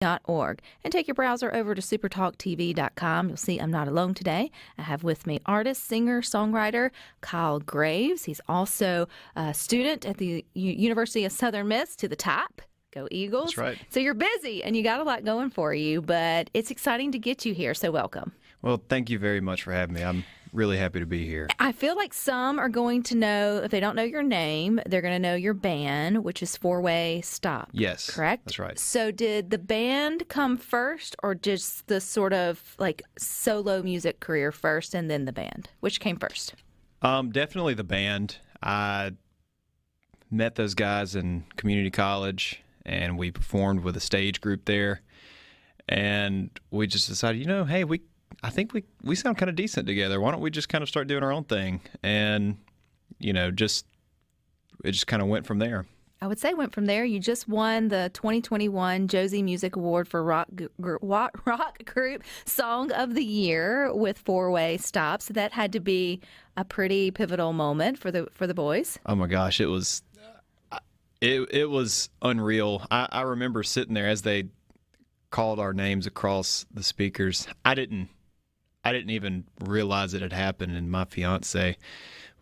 org, and take your browser over to supertalktv.com. You'll see I'm not alone today. I have with me artist, singer, songwriter Kyle Graves. He's also a student at the University of Southern Miss, to the top. Go Eagles. That's right. So you're busy and you got a lot going for you, but it's exciting to get you here, so welcome. Well, thank you very much for having me. I'm really happy to be here. I feel like some are going to know, if they don't know your name, they're going to know your band, which is Four-Way Stop. Yes. Correct? That's right. So did the band come first, or just the sort of like solo music career first and then the band? Which came first? Definitely the band. I met those guys in community college, and we performed with a stage group there. And we just decided, hey, I think we sound kind of decent together. Why don't we just kind of start doing our own thing? And, it just kind of went from there. I would say went from there. You just won the 2021 Josie Music Award for Rock Group Song of the Year with Four-Way Stop. So that had to be a pretty pivotal moment for the boys. Oh my gosh, it was unreal. I remember sitting there as they called our names across the speakers. I didn't even realize it had happened, and my fiance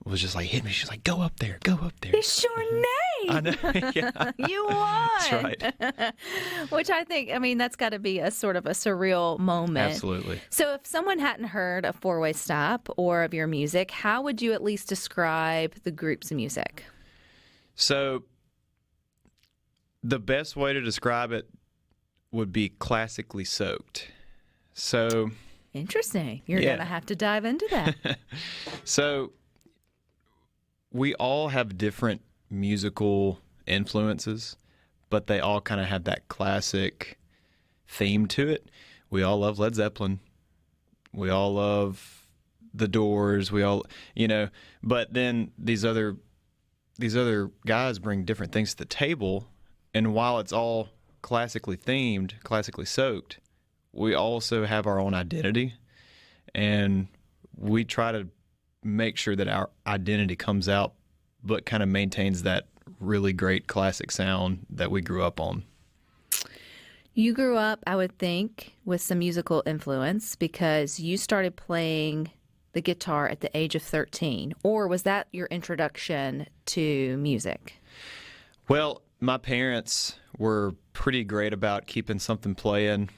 was just like, hit me. She's like, go up there. It's your name. I know. Yeah. You won. That's right. Which I think, that's got to be a sort of a surreal moment. Absolutely. So if someone hadn't heard of Four-Way Stop or of your music, how would you at least describe the group's music? So the best way to describe it would be classically soaked. So interesting. You're going to have to dive into that. So we all have different musical influences, but they all kind of have that classic theme to it. We all love Led Zeppelin. We all love The Doors. We all, but then these other guys bring different things to the table, and while it's all classically themed, classically soaked, we also have our own identity, and we try to make sure that our identity comes out but kind of maintains that really great classic sound that we grew up on. You grew up, I would think, with some musical influence because you started playing the guitar at the age of 13, or was that your introduction to music? Well, my parents were pretty great about keeping something playing.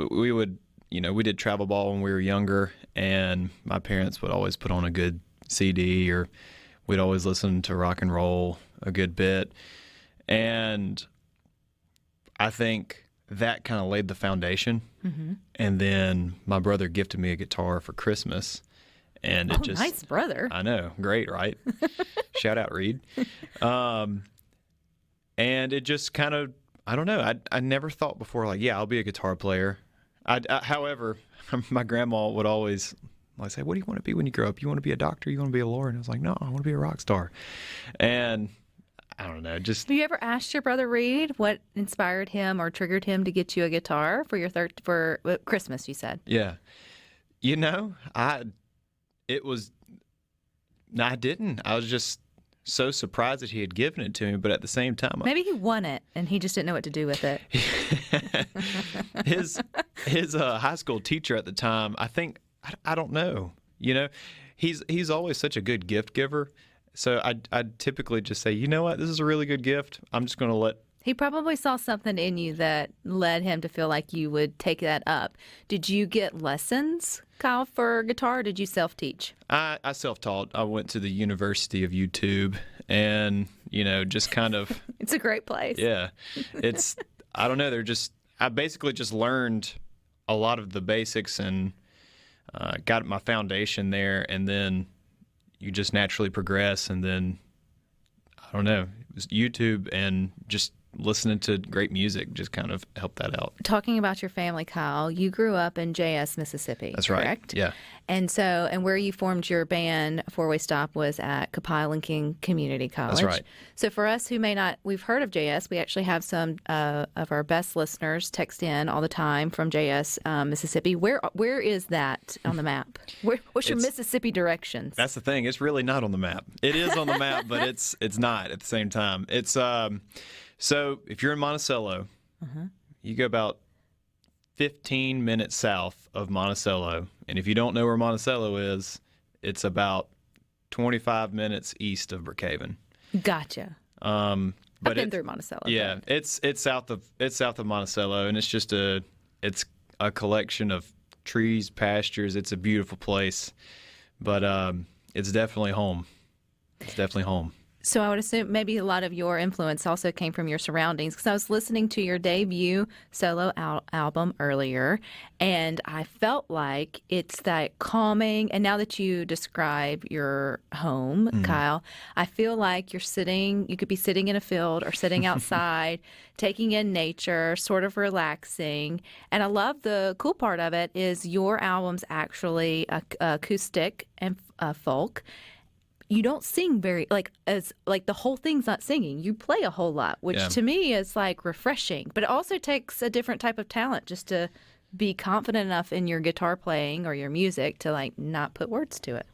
We did travel ball when we were younger, and my parents would always put on a good CD, or we'd always listen to rock and roll a good bit. And I think that kind of laid the foundation. Mm-hmm. And then my brother gifted me a guitar for Christmas. And it just, nice brother. I know. Great, right? Shout out, Reed. And it just kind of, I don't know. I never thought before, I'll be a guitar player. However, my grandma would always say, what do you want to be when you grow up? You want to be a doctor? You want to be a lawyer? And I was like, no, I want to be a rock star. And I don't know, just... Have you ever asked your brother Reed what inspired him or triggered him to get you a guitar for Christmas, you said? Yeah. I didn't. I was just so surprised that he had given it to me, but at the same time... Maybe he won it, and he just didn't know what to do with it. His high school teacher at the time, I don't know. He's always such a good gift giver. So I'd typically just say, you know what, this is a really good gift. I'm just going to let... He probably saw something in you that led him to feel like you would take that up. Did you get lessons, Kyle, for guitar, or did you self-teach? I self-taught. I went to the University of YouTube, and, just kind of... It's a great place. Yeah. I don't know, I basically just learned a lot of the basics and got my foundation there, and then you just naturally progress, and then, I don't know, it was YouTube and just listening to great music just kind of helped that out. Talking about your family, Kyle, you grew up in J.S., Mississippi. That's right. Correct? Yeah. And where you formed your band, Four-Way Stop, was at Copiah King Community College. That's right. So for us who may not, we've heard of J.S., we actually have some of our best listeners text in all the time from J.S., Mississippi. Where is that on the map? What's your Mississippi directions? That's the thing. It's really not on the map. It is on the map, but it's not at the same time. It's so if you're in Monticello, you go about 15 minutes south of Monticello. And if you don't know where Monticello is, it's about 25 minutes east of PreCoveted. Gotcha. But I've been through Monticello. Yeah, but... it's south of Monticello, and it's a collection of trees, pastures. It's a beautiful place, but it's definitely home. It's definitely home. So I would assume maybe a lot of your influence also came from your surroundings, because I was listening to your debut solo album earlier, and I felt like it's that calming. And now that you describe your home, Kyle, I feel like you could be sitting in a field or sitting outside, taking in nature, sort of relaxing. And I love the cool part of it is your album's actually acoustic and folk. You don't sing very the whole thing's not singing. You play a whole lot, which to me is like refreshing. But it also takes a different type of talent just to be confident enough in your guitar playing or your music to like not put words to it.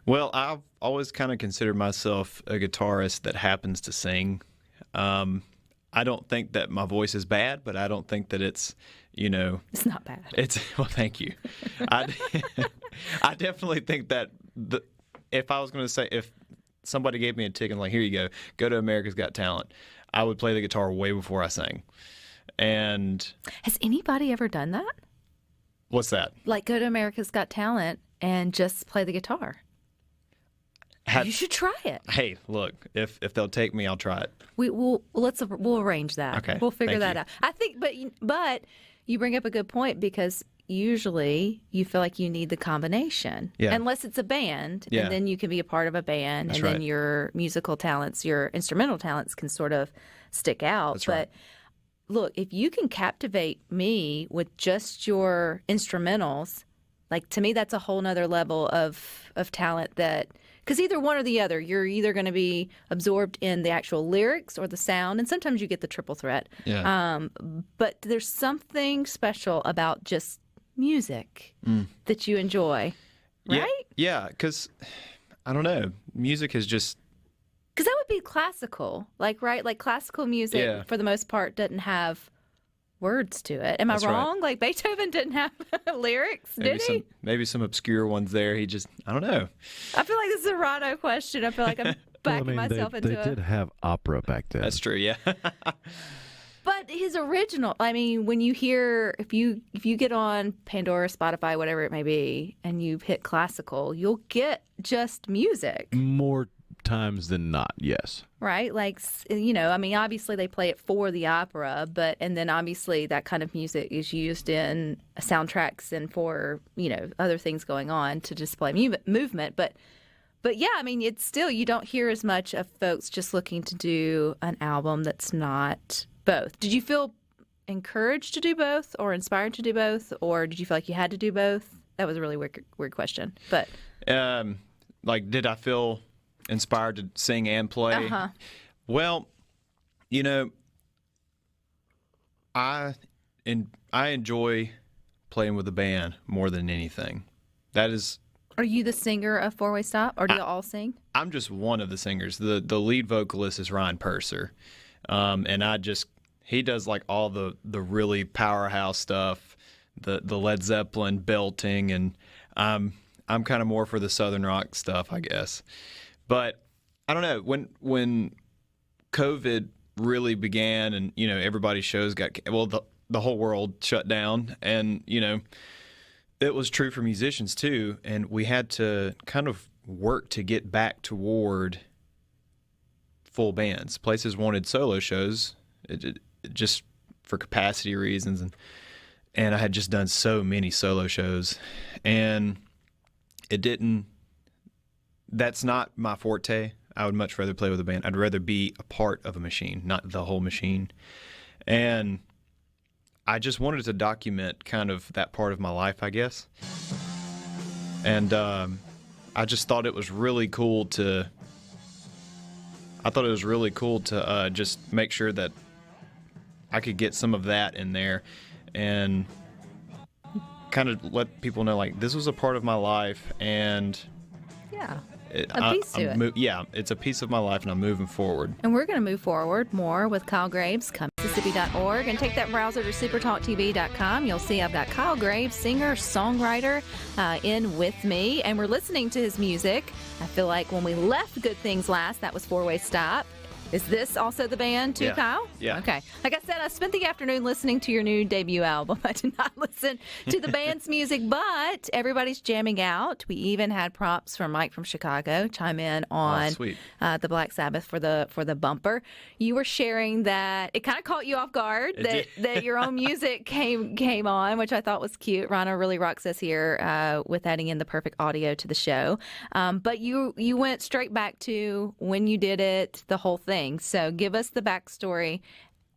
Well, I've always kind of considered myself a guitarist that happens to sing. I don't think that my voice is bad, but I don't think that it's it's not bad. Well, thank you. I definitely think that if I was going to say, if somebody gave me a ticket like, here you go to America's Got Talent, I would play the guitar way before I sang. And has anybody ever done that? What's that? Like go to America's Got Talent and just play the guitar. You should try it. Hey, look, if they'll take me, I'll try it. We'll arrange that. Okay. We'll figure that out. I think, but you bring up a good point, because usually you feel like you need the combination, unless it's a band, and then you can be a part of a band. That's and then your musical talents, your instrumental talents can sort of stick out. That's but right. Look, if you can captivate me with just your instrumentals, like to me, that's a whole nother level of talent because either one or the other, you're either going to be absorbed in the actual lyrics or the sound, and sometimes you get the triple threat. Yeah. But there's something special about just music that you enjoy, right? Yeah, because I don't know. Music is just... Because that would be classical, right? Like classical music, for the most part, doesn't have words to it. Am I wrong? Right. Like Beethoven didn't have lyrics, did he? Maybe some obscure ones there. I don't know. I feel like this is a Rado question. I feel like I'm backing myself into They did have opera back then. That's true, yeah. But his original, I mean, when you hear, if you get on Pandora, Spotify, whatever it may be, and you hit classical, you'll get just music. More times than not, yes. Right? Like, I mean, obviously they play it for the opera, and then obviously that kind of music is used in soundtracks and for, other things going on to display movement. But yeah, I mean, it's still, you don't hear as much of folks just looking to do an album that's not both. Did you feel encouraged to do both or inspired to do both, or did you feel like you had to do both? That was a really weird question. But did I feel inspired to sing and play? Uh-huh. Well, I enjoy playing with a band more than anything. That is. Are you the singer of Four Way Stop, or do you all sing? I'm just one of the singers. The lead vocalist is Ryan Purser, and he does like all the really powerhouse stuff, the Led Zeppelin belting, and I'm kind of more for the Southern rock stuff, I guess. But I don't know, when COVID really began and everybody's shows the whole world shut down, and it was true for musicians too, and we had to kind of work to get back toward full bands. Places wanted solo shows, just for capacity reasons, and I had just done so many solo shows, and it didn't. That's not my forte. I would much rather play with a band. I'd rather be a part of a machine, not the whole machine. And I just wanted to document kind of that part of my life, I guess. And I just thought it was really cool to just make sure that I could get some of that in there and kind of let people know, like, this was a part of my life, and a piece to it. It's a piece of my life, and I'm moving forward. And we're going to move forward more with Kyle Graves coming. SuperTalkMississippi.org, and take that browser to SuperTalkTV.com. You'll see I've got Kyle Graves, singer, songwriter, in with me, and we're listening to his music. I feel like when we left Good Things last, that was Four-Way Stop. Is this also the band too, Yeah. Kyle? Yeah. Okay. Like I said, I spent the afternoon listening to your new debut album. I did not listen to the band's music, but everybody's jamming out. We even had props from Mike from Chicago chime in on sweet. the Black Sabbath for the bumper. You were sharing that it kind of caught you off guard that your own music came on, which I thought was cute. Rana really rocks us here with adding in the perfect audio to the show. But you went straight back to when you did it, the whole thing. So give us the backstory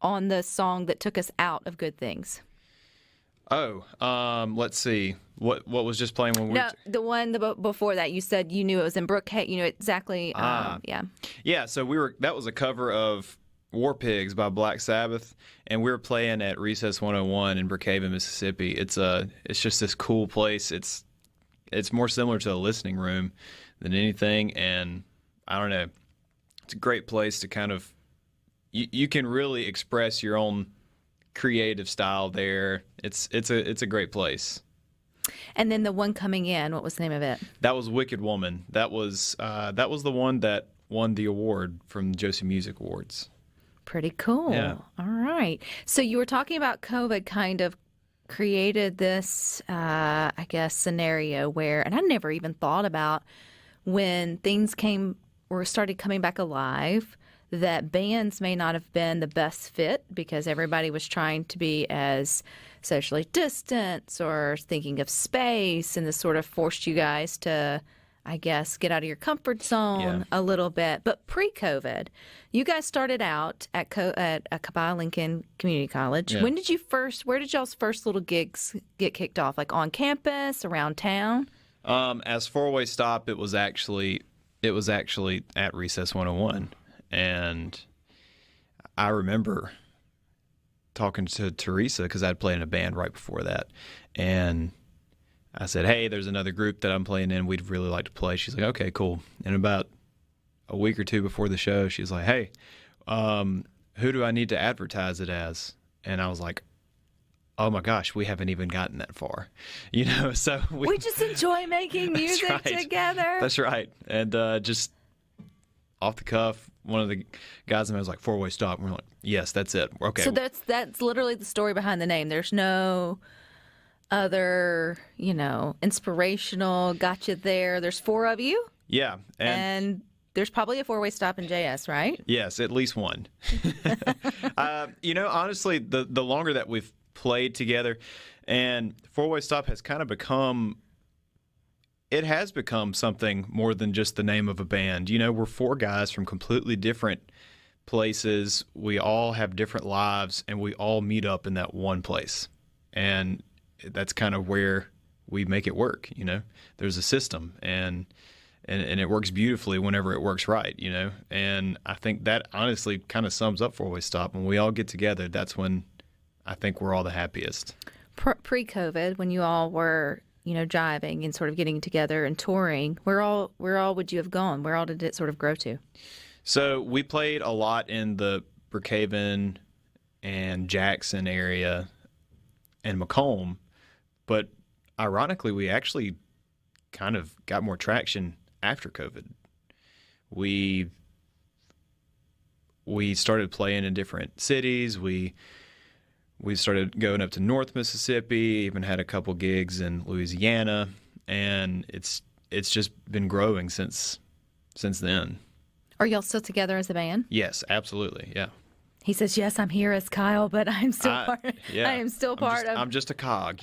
on the song that took us out of Good Things. Let's see. What was just playing when we No, the one before that, you said you knew it was in Brookhaven. You knew exactly. Yeah. Yeah, so that was a cover of War Pigs by Black Sabbath, and we were playing at Recess 101 in Brookhaven, Mississippi. It's just this cool place. It's more similar to a listening room than anything, and I don't know. It's a great place to kind of you can really express your own creative style there. It's a great place. And then the one coming in, what was the name of it? That was Wicked Woman. That was the one that won the award from Josie Music Awards. Pretty cool. Yeah. All right. So you were talking about COVID kind of created this, I guess, scenario where, and I never even thought about when things started coming back alive, that bands may not have been the best fit because everybody was trying to be as socially distant or thinking of space, and this sort of forced you guys to, I guess, get out of your comfort zone a little bit. But pre-COVID, you guys started out at Kabah Lincoln Community College. Yeah. Where did y'all's first little gigs get kicked off? Like on campus, around town? As Four-Way Stop, it was actually at Recess 101, and I remember talking to Teresa because I'd played in a band right before that, and I said, "Hey, there's another group that I'm playing in. We'd really like to play." She's like, "Okay, cool." And about a week or two before the show, she's like, "Hey, who do I need to advertise it as?" And I was like, "Oh my gosh, we haven't even gotten that far," So we just enjoy making music together. That's right. And just off the cuff, one of the guys in there was like, "Four-Way Stop." And we're like, "Yes, that's it." Okay. So that's literally the story behind the name. There's no other, inspirational gotcha there. There's four of you. Yeah. And there's probably a Four-Way Stop in JS, right? Yes, at least one. Honestly, the longer that we've played together, and Four-Way Stop has kind of become something more than just the name of a band. We're four guys from completely different places. We all have different lives, and we all meet up in that one place. And that's kind of where we make it work. There's a system, and it works beautifully whenever it works right. And I think that honestly kind of sums up Four-Way Stop. When we all get together, that's when I think we're all the happiest. Pre-COVID, when you all were, jiving and sort of getting together and touring, where all would you have gone? Where all did it sort of grow to? So we played a lot in the Brookhaven and Jackson area and Macomb, but ironically, we actually kind of got more traction after COVID. We started playing in different cities. We started going up to North Mississippi, even had a couple gigs in Louisiana, and it's just been growing since then. Are y'all still together as a band? Yes, absolutely. Yeah. He says, "Yes, I'm here as Kyle, but I'm still part. Yeah. I am still part of. I'm just a cog,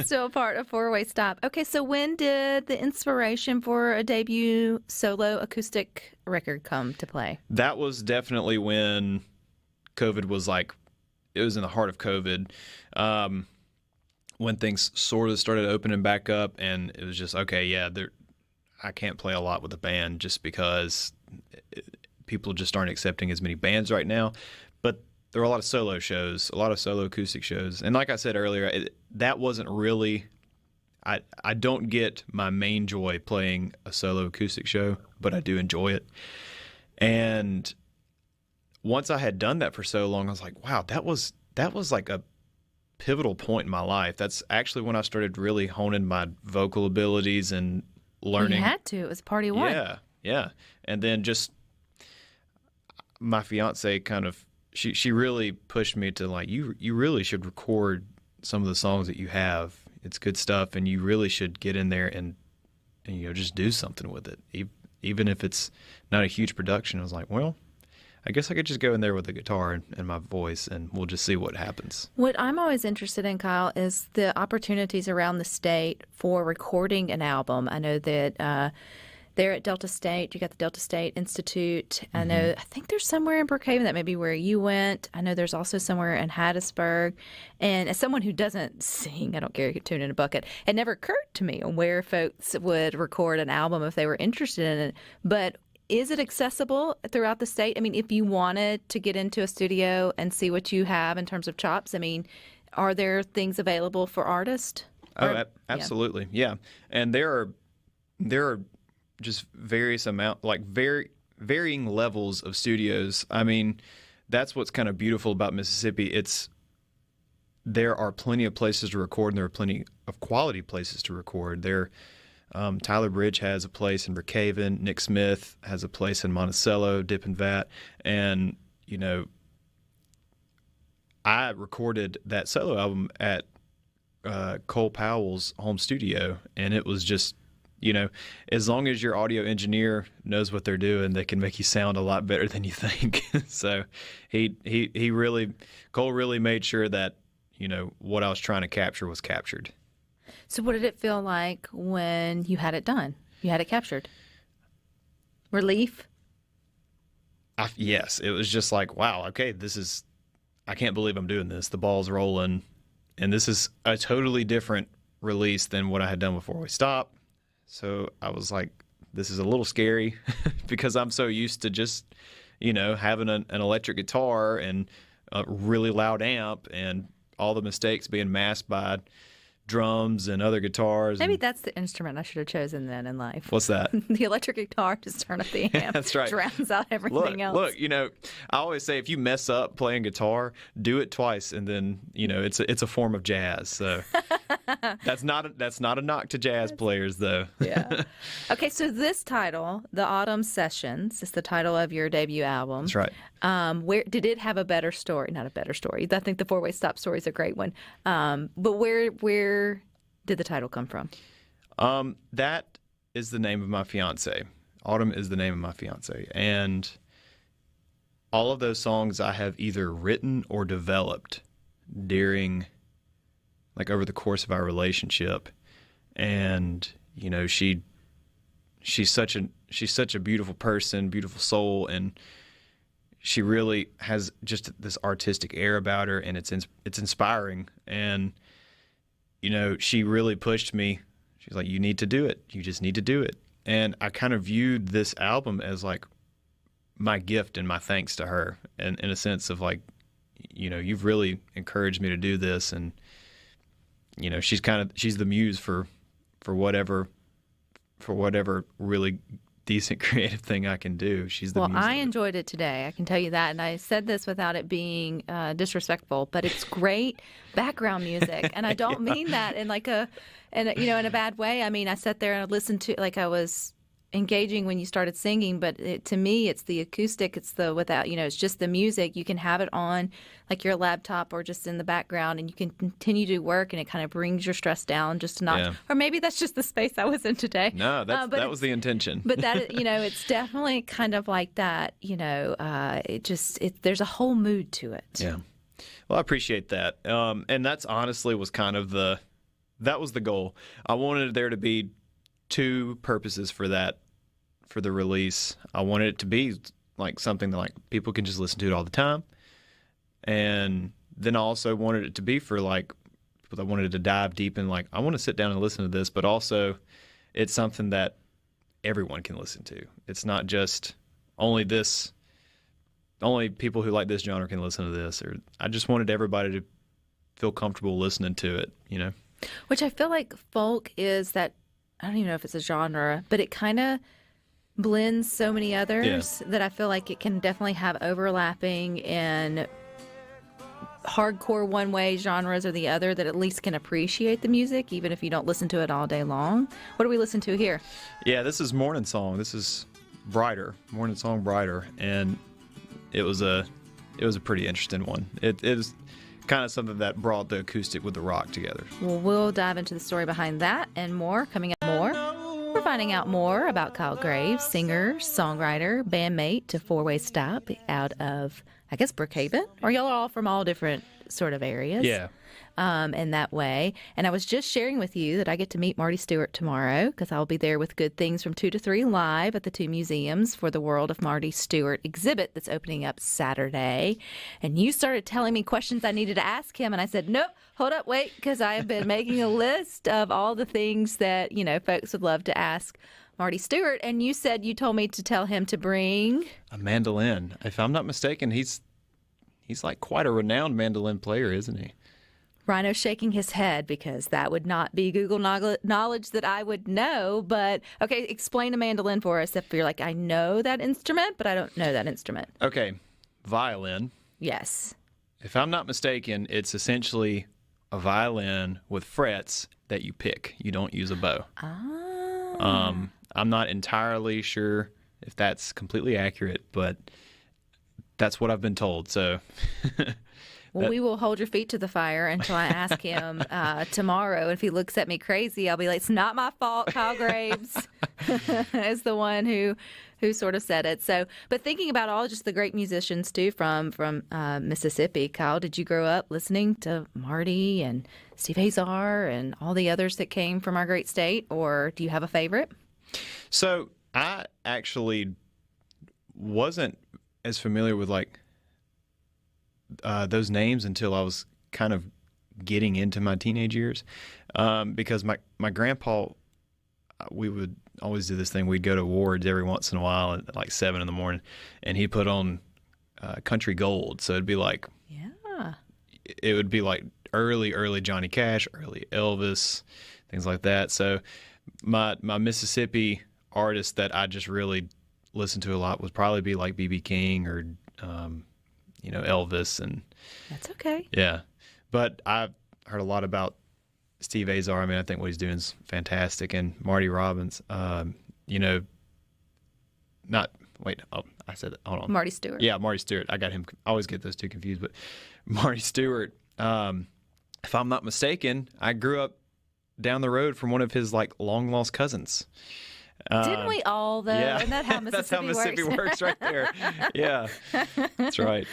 Still part of Four-Way Stop." Okay, so when did the inspiration for a debut solo acoustic record come to play? That was definitely when COVID was it was in the heart of COVID, when things sort of started opening back up, and it was just, okay, yeah, I can't play a lot with a band just because people just aren't accepting as many bands right now. But there are a lot of solo shows, a lot of solo acoustic shows. And like I said earlier, that wasn't really, I don't get my main joy playing a solo acoustic show, but I do enjoy it. And once I had done that for so long, I was like, wow, that was like a pivotal point in my life. That's actually when I started really honing my vocal abilities and learning. You had to. It was party one. Yeah, yeah. And then just my fiance kind of she really pushed me to like you really should record some of the songs that you have. It's good stuff, and you really should get in there and just do something with it, even if it's not a huge production. I was like, well, I guess I could just go in there with the guitar and my voice, and we'll just see what happens. What I'm always interested in, Kyle, is the opportunities around the state for recording an album. I know that there at Delta State, you got the Delta State Institute. I think there's somewhere in PreCoveted, that may be where you went. I know there's also somewhere in Hattiesburg. And as someone who doesn't sing, I don't carry a tune in a bucket, it never occurred to me where folks would record an album if they were interested in it. But is it accessible throughout the state? I mean, if you wanted to get into a studio and see what you have in terms of chops, I mean, are there things available for artists? Absolutely, yeah. And there are just varying levels of studios. I mean, that's what's kind of beautiful about Mississippi. There are plenty of places to record, and there are plenty of quality places to record. Tyler Bridge has a place in Brookhaven. Nick Smith has a place in Monticello, Dip and Vat. And, I recorded that solo album at Cole Powell's home studio, and it was just, as long as your audio engineer knows what they're doing, they can make you sound a lot better than you think. So Cole really made sure that, what I was trying to capture was captured. So what did it feel like when you had it done? You had it captured? Relief? Yes. It was just like, wow, okay, I can't believe I'm doing this. The ball's rolling. And this is a totally different release than what I had done before we stopped. So I was like, this is a little scary because I'm so used to just, having an electric guitar and a really loud amp and all the mistakes being masked by drums and other guitars. Maybe that's the instrument I should have chosen then in life. What's that? The electric guitar, just turn up the amp. That's right. Drowns out everything else. Look, I always say if you mess up playing guitar, do it twice, and then it's a form of jazz. So that's not a knock to jazz players, though. Yeah. Okay, so this title, The Autumn Sessions, is the title of your debut album. That's right. Where did it have a better story? Not a better story. I think the Four-Way Stop story is a great one. But where did the title come from? That is the name of my fiance. Autumn is the name of my fiance. And all of those songs I have either written or developed during, over the course of our relationship. And, she's such a beautiful person, beautiful soul, and she really has just this artistic air about her, and it's inspiring. And she really pushed me. She's like, you need to do it. You just need to do it. And I kind of viewed this album as like my gift and my thanks to her, and in a sense of like, you've really encouraged me to do this. And, she's the muse for whatever really decent creative thing I can do. She's the muse. Well, I enjoyed it today. I can tell you that. And I said this without it being disrespectful, but it's great background music. And I don't mean that in in a bad way. I mean, I sat there and I listened to, I was engaging when you started singing, but to me, it's the acoustic. It's it's just the music. You can have it on your laptop or just in the background, and you can continue to work, and it kind of brings your stress down just a notch. Yeah. Or maybe that's just the space I was in today. No, that was the intention. But that, it's definitely kind of like that, there's a whole mood to it. Yeah. Well, I appreciate that. And that's honestly was kind of that was the goal. I wanted there to be two purposes for the release. I wanted it to be something that people can just listen to it all the time. And then I also wanted it to be for people that wanted to dive deep in I want to sit down and listen to this, but also it's something that everyone can listen to. It's not just only people who like this genre can listen to this. Or I just wanted everybody to feel comfortable listening to it, Which I feel like folk is that, I don't even know if it's a genre, but it kind of blends so many others that I feel like it can definitely have overlapping in hardcore one way genres or the other that at least can appreciate the music even if you don't listen to it all day long. What do we listen to here? Yeah, this is Morning Song. This is Brighter, Morning Song Brighter, and it was a pretty interesting one. It is kind of something that brought the acoustic with the rock together. Well, we'll dive into the story behind that and more coming up more. We're finding out more about Kyle Graves, singer, songwriter, bandmate to Four Way Stop out of, I guess, PreCoveted. Or y'all are all from all different sort of areas. Yeah. In that way. And I was just sharing with you that I get to meet Marty Stewart tomorrow because I'll be there with Good Things from 2 to 3 live at the two museums for the World of Marty Stewart exhibit that's opening up Saturday. And you started telling me questions I needed to ask him, and I said, nope, hold up, wait, because I have been making a list of all the things that, you know, folks would love to ask Marty Stewart. And you said you told me to tell him to bring A mandolin. If I'm not mistaken, he's like quite a renowned mandolin player, isn't he? Rhino's shaking his head because that would not be Google knowledge that I would know. But, okay, explain a mandolin for us if you're like, I know that instrument, but I don't know that instrument. Okay, violin. Yes. If I'm not mistaken, it's essentially a violin with frets that you pick. You don't use a bow. I'm not entirely sure if that's completely accurate, but that's what I've been told. So... Well, we will hold your feet to the fire until I ask him tomorrow. If he looks at me crazy, I'll be like, it's not my fault. Kyle Graves is the one who sort of said it. So, but thinking about all just the great musicians too from Mississippi, Kyle, did you grow up listening to Marty and Steve Azar and all the others that came from our great state, or do you have a favorite? So I actually wasn't as familiar with those names until I was kind of getting into my teenage years, because my grandpa, we would always do this thing. We'd go to awards every once in a while at like 7 in the morning, and he put on country gold. So it'd be like, it would be like early Johnny Cash, early Elvis, things like that. So my Mississippi artist that I just really listened to a lot would probably be like B.B. King or Elvis. And that's okay. Yeah. But I've heard a lot about Steve Azar. I mean, I think what he's doing is fantastic. And Marty Robbins, I said that. Hold on. Marty Stewart. Yeah, Marty Stewart. I got him. I always get those two confused. But Marty Stewart, if I'm not mistaken, I grew up down the road from one of his like long lost cousins. Didn't we all, though? Yeah. Isn't that how Mississippi That's how Mississippi works right there. Yeah, that's right.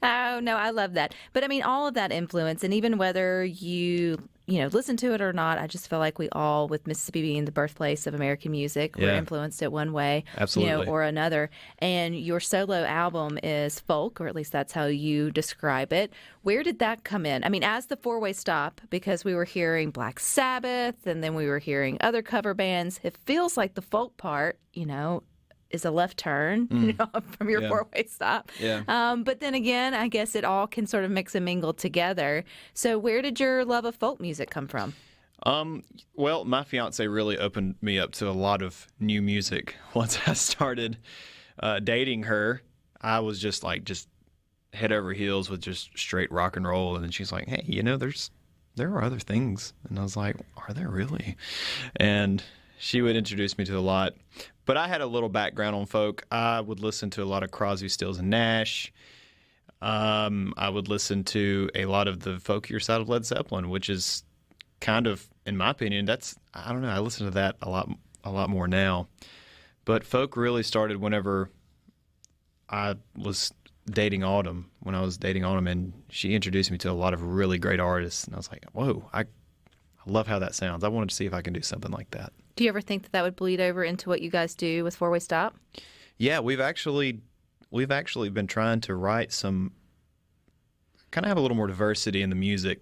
Oh, no, I love that. But, I mean, all of that influence, and even whether you listen to it or not, I just feel like we all, with Mississippi being the birthplace of American music, were influenced it one way or another. And your solo album is folk, or at least that's how you describe it. Where did that come in? I mean, as the Four-Way Stop, because we were hearing Black Sabbath, and then we were hearing other cover bands, it feels like the folk part, is a left turn from your Four-Way Stop. Yeah. But then again, I guess it all can sort of mix and mingle together. So where did your love of folk music come from? Well, my fiance really opened me up to a lot of new music. Once I started dating her, I was just head over heels with just straight rock and roll. And then she's like, hey, there are other things. And I was like, are there really? And she would introduce me to a lot. But I had a little background on folk. I would listen to a lot of Crosby, Stills, and Nash. I would listen to a lot of the folkier side of Led Zeppelin, which is kind of, in my opinion, I don't know, I listen to that a lot more now. But folk really started whenever I was dating Autumn, and she introduced me to a lot of really great artists. And I was like, whoa, I love how that sounds. I wanted to see if I can do something like that. Do you ever think that would bleed over into what you guys do with Four-Way Stop? Yeah, we've actually been trying to write some, kind of have a little more diversity in the music.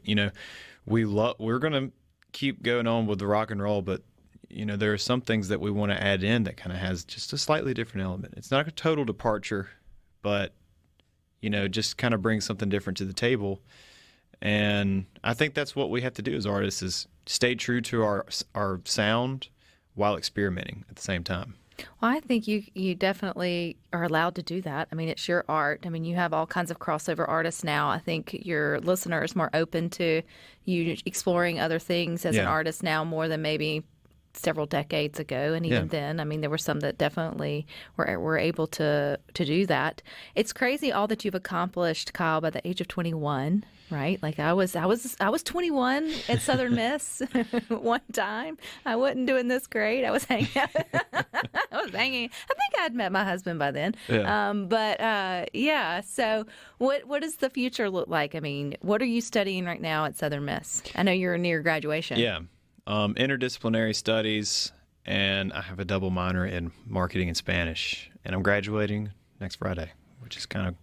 We're going to keep going on with the rock and roll, but there are some things that we want to add in that kind of has just a slightly different element. It's not a total departure, but just kind of bring something different to the table. And I think that's what we have to do as artists, is stay true to our sound while experimenting at the same time. Well, I think you definitely are allowed to do that. I mean, it's your art. I mean, you have all kinds of crossover artists now. I think your listener is more open to you exploring other things as an Yeah. artist now more than maybe several decades ago. And even Yeah. then, I mean, there were some that definitely were able to do that. It's crazy all that you've accomplished, Kyle, by the age of 21. Right, like I was 21 at Southern Miss one time. I wasn't doing this great. I was hanging out. I was hanging. I think I'd met my husband by then. Yeah. Yeah. So, what does the future look like? I mean, what are you studying right now at Southern Miss? I know you're near graduation. Yeah. Interdisciplinary studies, and I have a double minor in marketing and Spanish, and I'm graduating next Friday, which is kind of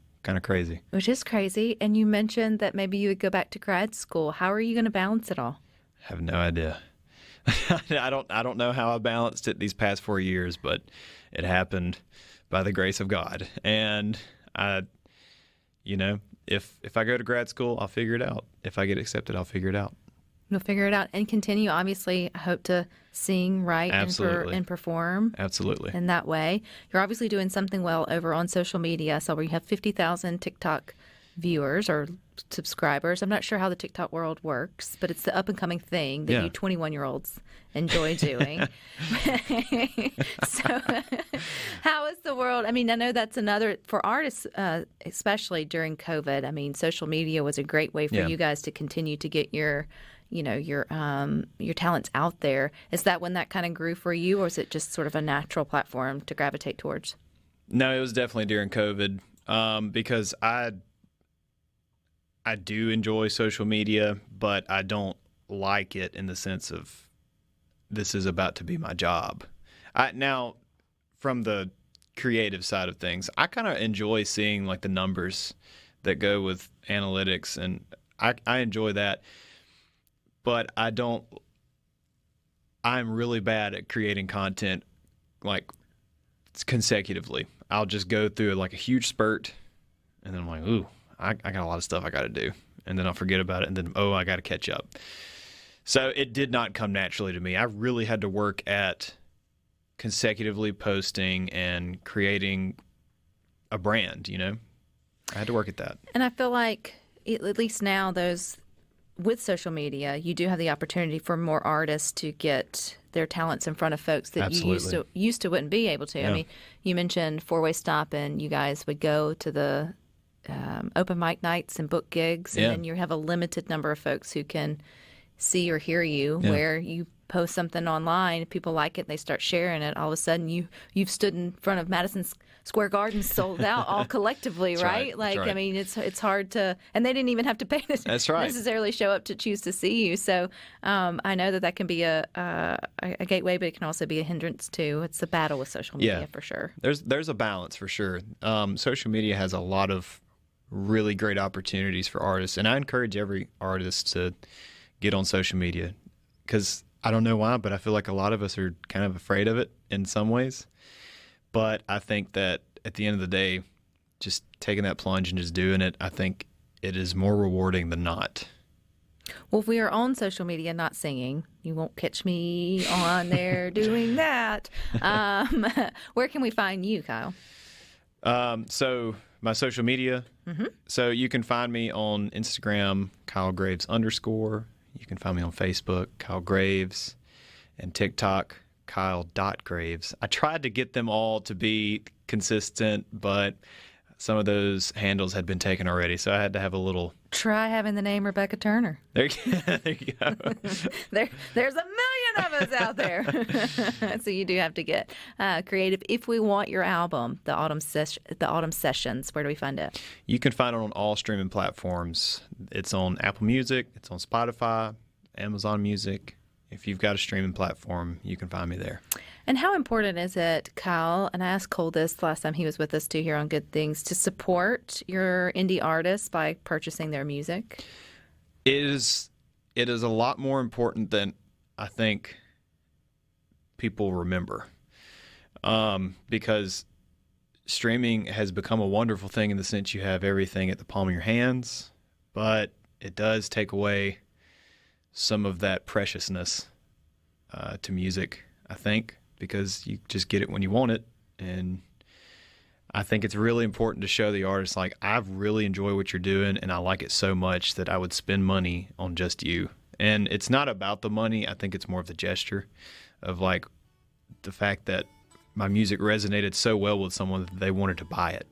crazy. Which is crazy. And you mentioned that maybe you would go back to grad school. How are you going to balance it all? I have no idea. I don't know how I balanced it these past 4 years, but it happened by the grace of God. And if I go to grad school, I'll figure it out. If I get accepted, I'll figure it out. You'll figure it out and continue. Obviously, I hope to sing, write, Absolutely. and perform. Absolutely. In that way. You're obviously doing something well over on social media. So where you have 50,000 TikTok viewers or subscribers. I'm not sure how the TikTok world works, but it's the up and coming thing that you 21-year-olds enjoy doing. So how is the world? I mean, I know that's another for artists, especially during COVID. I mean, social media was a great way for you guys to continue to get your talents out there. Is that when that kind of grew for you, or is it just sort of a natural platform to gravitate towards? No, it was definitely during COVID because I do enjoy social media, but I don't like it in the sense of this is about to be my job. Now, from the creative side of things, I kind of enjoy seeing like the numbers that go with analytics, and I enjoy that. But I'm really bad at creating content like consecutively. I'll just go through like a huge spurt and then I'm like, ooh, I got a lot of stuff I got to do. And then I'll forget about it. And then, I got to catch up. So it did not come naturally to me. I really had to work at consecutively posting and creating a brand, I had to work at that. And I feel like, at least now, with social media, you do have the opportunity for more artists to get their talents in front of folks that Absolutely. you used to wouldn't be able to. Yeah. I mean, you mentioned Four-Way Stop, and you guys would go to the open mic nights and book gigs, and then you have a limited number of folks who can see or hear you. Yeah. Where you post something online, people like it, they start sharing it. All of a sudden, you've stood in front of Madison Square Garden, sold out all collectively, That's right? right. Like, That's right. I mean, it's hard to, and they didn't even have to pay to That's right. necessarily show up to choose to see you. So I know that can be a gateway, but it can also be a hindrance too. It's a battle with social media for sure. There's a balance for sure. Social media has a lot of really great opportunities for artists, and I encourage every artist to get on social media because I don't know why, but I feel like a lot of us are kind of afraid of it in some ways. But I think that at the end of the day, just taking that plunge and just doing it, I think it is more rewarding than not. Well, if we are on social media not singing, you won't catch me on there doing that. Where can we find you, Kyle? So my social media. Mm-hmm. So you can find me on Instagram, Kyle Graves _. You can find me on Facebook, Kyle Graves, and TikTok, Kyle.Graves. I tried to get them all to be consistent, but some of those handles had been taken already, so I had to have a little... Try having the name Rebecca Turner. There you go. There's a million of us out there. So you do have to get creative. If we want your album, the Autumn Sessions, where do we find it? You can find it on all streaming platforms. It's on Apple Music. It's on Spotify, Amazon Music. If you've got a streaming platform, you can find me there. And how important is it, Kyle, and I asked Cole this last time he was with us too here on Good Things, to support your indie artists by purchasing their music? It is a lot more important than I think people remember, because streaming has become a wonderful thing in the sense you have everything at the palm of your hands, but it does take away some of that preciousness to music, I think. because you just get it when you want it. And I think it's really important to show the artist, like, I really enjoy what you're doing and I like it so much that I would spend money on just you. And it's not about the money. I think it's more of the gesture of, like, the fact that my music resonated so well with someone that they wanted to buy it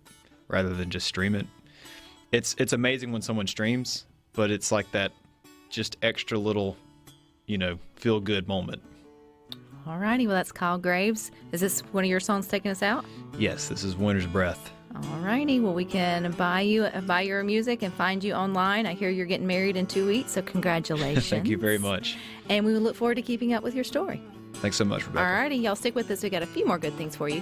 rather than just stream it. It's amazing when someone streams, but it's like that just extra little, feel good moment. All righty. Well, that's Kyle Graves. Is this one of your songs taking us out? Yes, this is Winter's Breath. All righty. Well, we can buy your music and find you online. I hear you're getting married in 2 weeks, so congratulations. Thank you very much. And we will look forward to keeping up with your story. Thanks so much, Rebecca. All righty. Y'all stick with us. We got a few more good things for you.